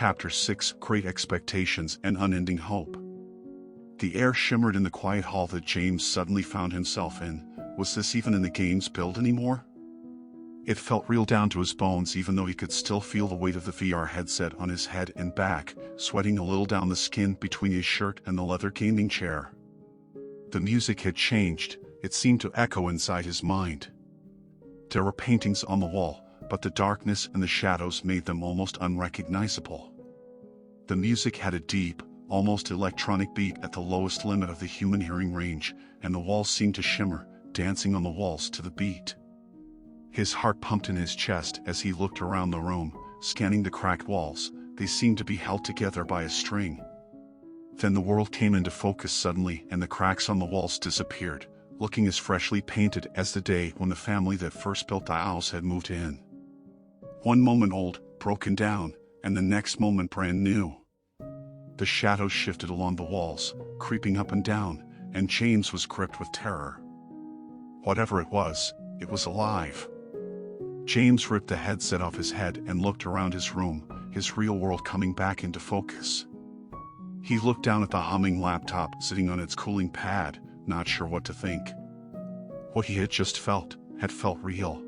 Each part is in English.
Chapter 6: Great Expectations and Unending Hope. The air shimmered in the quiet hall that James suddenly found himself in. Was this even in the game's build anymore? It felt real down to his bones, even though he could still feel the weight of the VR headset on his head and back, sweating a little down the skin between his shirt and the leather gaming chair. The music had changed. It seemed to echo inside his mind. There were paintings on the wall, but the darkness and the shadows made them almost unrecognizable. The music had a deep, almost electronic beat at the lowest limit of the human hearing range, and the walls seemed to shimmer, dancing on the walls to the beat. His heart pumped in his chest as he looked around the room, scanning the cracked walls. They seemed to be held together by a string. Then the world came into focus suddenly, and the cracks on the walls disappeared, looking as freshly painted as the day when the family that first built the house had moved in. One moment old, broken down, and the next moment brand new. The shadows shifted along the walls, creeping up and down, and James was gripped with terror. Whatever it was alive. James ripped the headset off his head and looked around his room, his real world coming back into focus. He looked down at the humming laptop sitting on its cooling pad, not sure what to think. What he had just felt had felt real.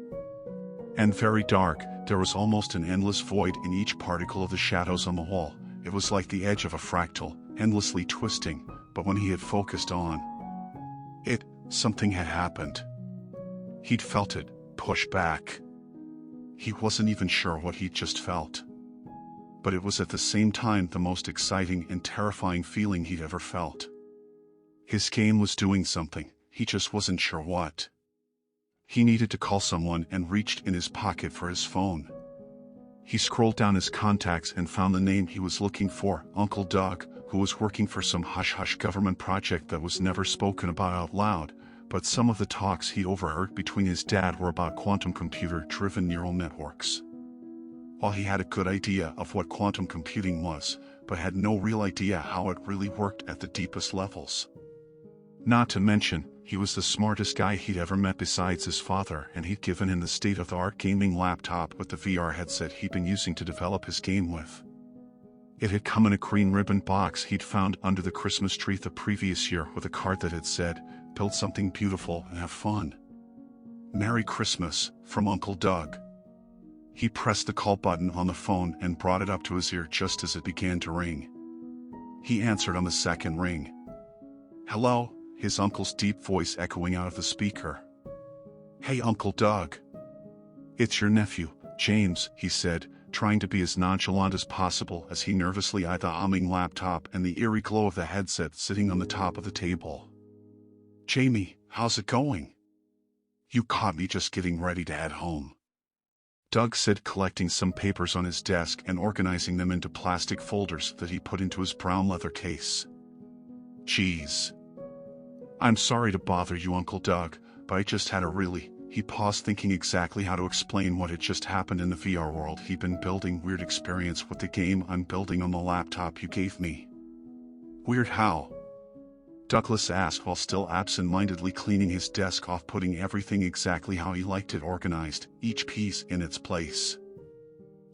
And very dark. There was almost an endless void in each particle of the shadows on the wall. It was like the edge of a fractal, endlessly twisting, but when he had focused on it, something had happened. He'd felt it, push back. He wasn't even sure what he'd just felt. But it was at the same time the most exciting and terrifying feeling he'd ever felt. His game was doing something, he just wasn't sure what. He needed to call someone and reached in his pocket for his phone. He scrolled down his contacts and found the name he was looking for, Uncle Doug, who was working for some hush-hush government project that was never spoken about out loud, but some of the talks he overheard between his dad were about quantum computer-driven neural networks. While he had a good idea of what quantum computing was, but had no real idea how it really worked at the deepest levels. Not to mention, he was the smartest guy he'd ever met besides his father, and he'd given him the state-of-the-art gaming laptop with the VR headset he'd been using to develop his game with. It had come in a green ribbon box he'd found under the Christmas tree the previous year with a card that had said, "Build something beautiful and have fun. Merry Christmas, from Uncle Doug." He pressed the call button on the phone and brought it up to his ear just as it began to ring. He answered on the second ring. "Hello?" His uncle's deep voice echoing out of the speaker. "Hey, Uncle Doug. It's your nephew, James," he said, trying to be as nonchalant as possible as he nervously eyed the humming laptop and the eerie glow of the headset sitting on the top of the table. "Jamie, how's it going? You caught me just getting ready to head home," Doug said, collecting some papers on his desk and organizing them into plastic folders that he put into his brown leather case. "Geez. I'm sorry to bother you, Uncle Doug, but I just had a really..." He paused, thinking exactly how to explain what had just happened in the VR world he'd been building. "Weird experience with the game I'm building on the laptop you gave me." "Weird how?" Douglas asked while still absent-mindedly cleaning his desk off, putting everything exactly how he liked it organized, each piece in its place.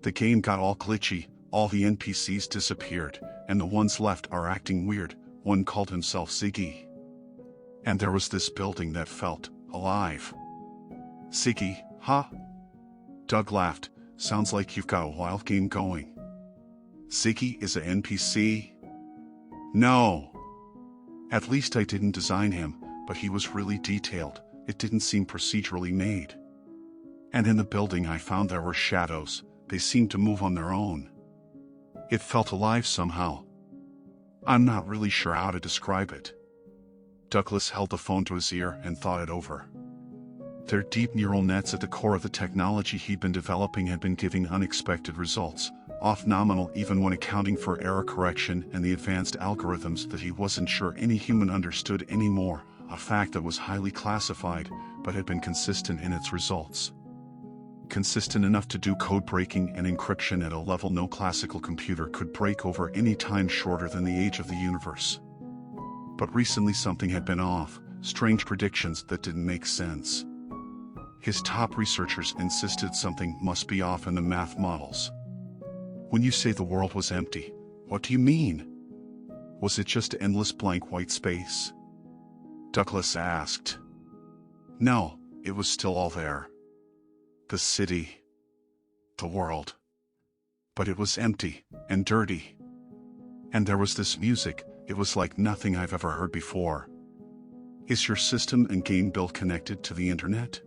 "The game got all glitchy, all the NPCs disappeared, and the ones left are acting weird. One called himself Ziggy. And there was this building that felt alive." "Ziggy, huh?" Doug laughed. "Sounds like you've got a wild game going." "Ziggy is a NPC?" "No. At least I didn't design him, but he was really detailed. It didn't seem procedurally made. And in the building I found there were shadows. They seemed to move on their own. It felt alive somehow. I'm not really sure how to describe it." Douglas held the phone to his ear and thought it over. Their deep neural nets at the core of the technology he'd been developing had been giving unexpected results, off nominal even when accounting for error correction and the advanced algorithms that he wasn't sure any human understood anymore, a fact that was highly classified, but had been consistent in its results. Consistent enough to do code breaking and encryption at a level no classical computer could break over any time shorter than the age of the universe. But recently something had been off, strange predictions that didn't make sense. His top researchers insisted something must be off in the math models. When you say the world was empty, what do you mean? Was it just endless blank white space? Douglas asked. No, it was still all there. The city. The world. But it was empty and dirty. And there was this music, it was like nothing I've ever heard before. Is your system and game build connected to the internet?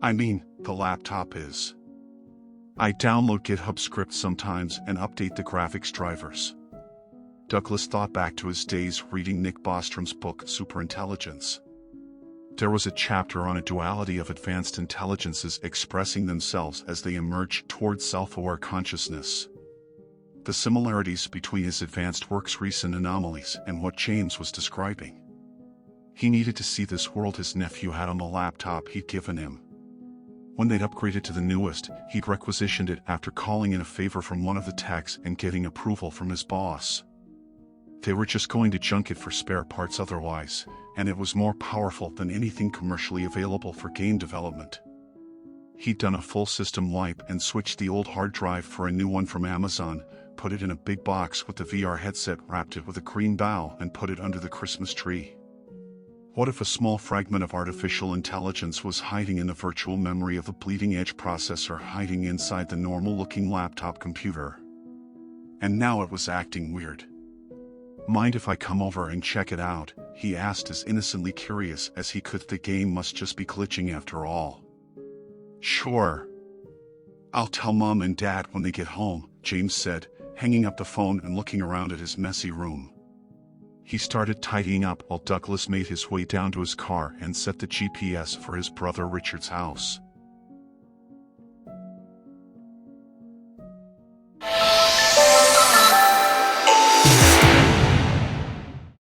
I mean, the laptop is. I download GitHub scripts sometimes and update the graphics drivers. Douglas thought back to his days reading Nick Bostrom's book Superintelligence. There was a chapter on a duality of advanced intelligences expressing themselves as they emerge towards self-aware consciousness. The similarities between his advanced work's recent anomalies and what James was describing. He needed to see this world his nephew had on the laptop he'd given him. When they'd upgraded to the newest, he'd requisitioned it after calling in a favor from one of the techs and getting approval from his boss. They were just going to junk it for spare parts otherwise, and it was more powerful than anything commercially available for game development. He'd done a full system wipe and switched the old hard drive for a new one from Amazon, put it in a big box with the VR headset, wrapped it with a green bow, and put it under the Christmas tree. What if a small fragment of artificial intelligence was hiding in the virtual memory of a bleeding-edge processor hiding inside the normal-looking laptop computer? And now it was acting weird. Mind if I come over and check it out? He asked, as innocently curious as he could. The game must just be glitching after all. Sure. I'll tell Mom and Dad when they get home, James said, hanging up the phone and looking around at his messy room. He started tidying up while Douglas made his way down to his car and set the GPS for his brother Richard's house.